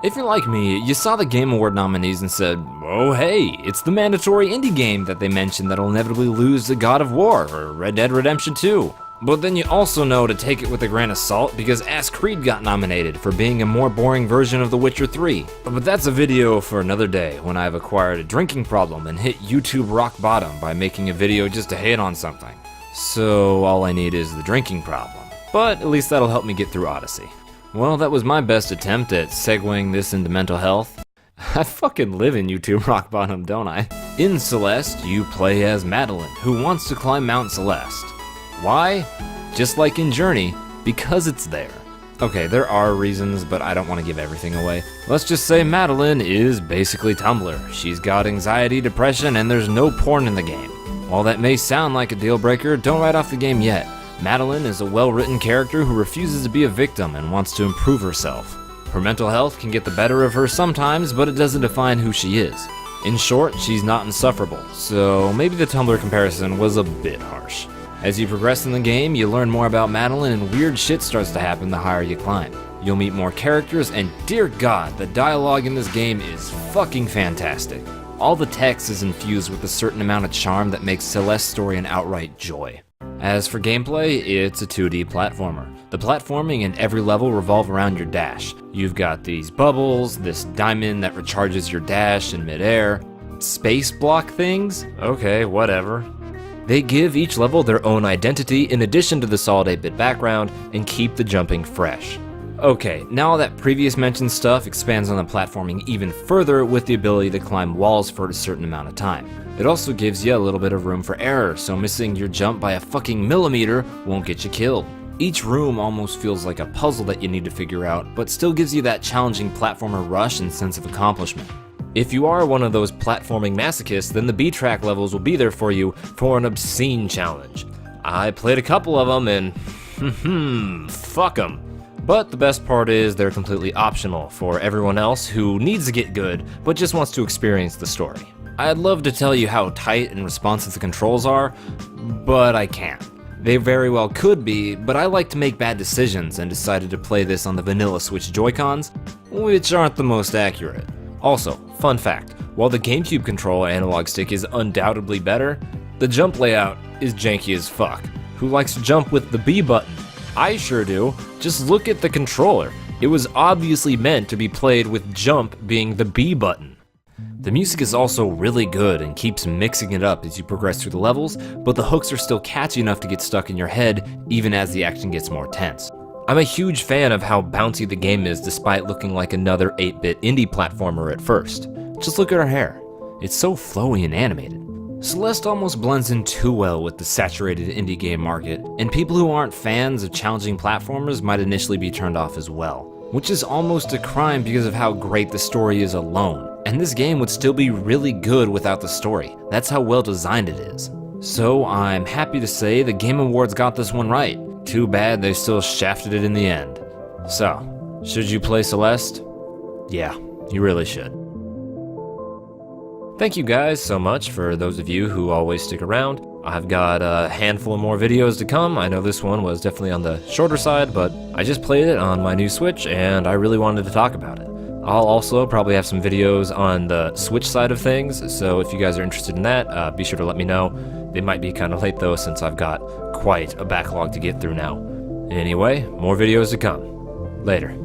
If you're like me, you saw the Game Award nominees and said, oh hey, it's the mandatory indie game that they mentioned that'll inevitably lose to God of War or Red Dead Redemption 2. But then you also know to take it with a grain of salt because Ass Creed got nominated for being a more boring version of The Witcher 3. But that's a video for another day when I've acquired a drinking problem and hit YouTube rock bottom by making a video just to hate on something. So all I need is the drinking problem. But at least that'll help me get through Odyssey. Well, that was my best attempt at segueing this into mental health. I fucking live in YouTube rock bottom, don't I? In Celeste, you play as Madeline, who wants to climb Mount Celeste. Why? Just like in Journey, because it's there. Okay, there are reasons, but I don't want to give everything away. Let's just say Madeline is basically Tumblr. She's got anxiety, depression, and there's no porn in the game. While that may sound like a deal breaker, don't write off the game yet. Madeline is a well-written character who refuses to be a victim and wants to improve herself. Her mental health can get the better of her sometimes, but it doesn't define who she is. In short, she's not insufferable, so maybe the Tumblr comparison was a bit harsh. As you progress in the game, you learn more about Madeline and weird shit starts to happen the higher you climb. You'll meet more characters and dear god, the dialogue in this game is fucking fantastic. All the text is infused with a certain amount of charm that makes Celeste's story an outright joy. As for gameplay, it's a 2D platformer. The platforming in every level revolve around your dash. You've got these bubbles, this diamond that recharges your dash in midair, space block things? Okay, whatever. They give each level their own identity in addition to the solid 8-bit background and keep the jumping fresh. Okay, now that previous mentioned stuff expands on the platforming even further with the ability to climb walls for a certain amount of time. It also gives you a little bit of room for error, so missing your jump by a fucking millimeter won't get you killed. Each room almost feels like a puzzle that you need to figure out, but still gives you that challenging platformer rush and sense of accomplishment. If you are one of those platforming masochists, then the B-track levels will be there for you for an obscene challenge. I played a couple of them and fuck them. But the best part is they're completely optional for everyone else who needs to get good but just wants to experience the story. I'd love to tell you how tight and responsive the controls are, but I can't. They very well could be, but I like to make bad decisions and decided to play this on the vanilla Switch Joy-Cons, which aren't the most accurate. Also, fun fact, while the GameCube controller analog stick is undoubtedly better, the jump layout is janky as fuck. Who likes to jump with the B button? I sure do. Just look at the controller. It was obviously meant to be played with jump being the B button. The music is also really good and keeps mixing it up as you progress through the levels, but the hooks are still catchy enough to get stuck in your head even as the action gets more tense. I'm a huge fan of how bouncy the game is despite looking like another 8-bit indie platformer at first. Just look at her hair. It's so flowy and animated. Celeste almost blends in too well with the saturated indie game market, and people who aren't fans of challenging platformers might initially be turned off as well, which is almost a crime because of how great the story is alone. And this game would still be really good without the story. That's how well designed it is. So I'm happy to say the Game Awards got this one right. Too bad they still shafted it in the end. So, should you play Celeste? Yeah, you really should. Thank you guys so much for those of you who always stick around. I've got a handful of more videos to come. I know this one was definitely on the shorter side, but I just played it on my new Switch and I really wanted to talk about it. I'll also probably have some videos on the Switch side of things, so if you guys are interested in that, be sure to let me know. They might be kind of late though, since I've got quite a backlog to get through now. Anyway, more videos to come. Later.